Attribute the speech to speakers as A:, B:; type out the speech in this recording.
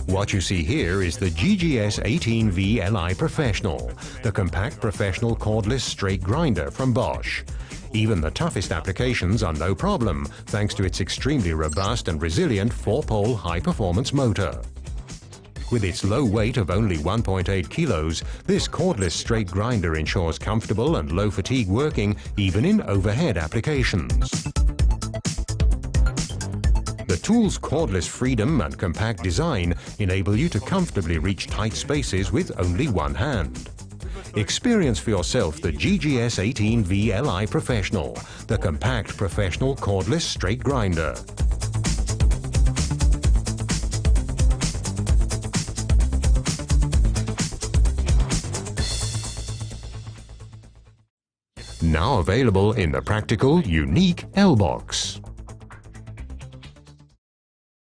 A: What you see here is the GGS 18V Li Professional, the compact professional cordless straight grinder from Bosch. Even the toughest applications are no problem, thanks to its extremely robust and resilient 4-pole high-performance motor. With its low weight of only 1.8 kilos, this cordless straight grinder ensures comfortable and low fatigue working even in overhead applications. The tool's cordless freedom and compact design enable you to comfortably reach tight spaces with only one hand. Experience for yourself the GGS 18V Li Professional, the compact professional cordless straight grinder. Now available in the practical, unique L-Box.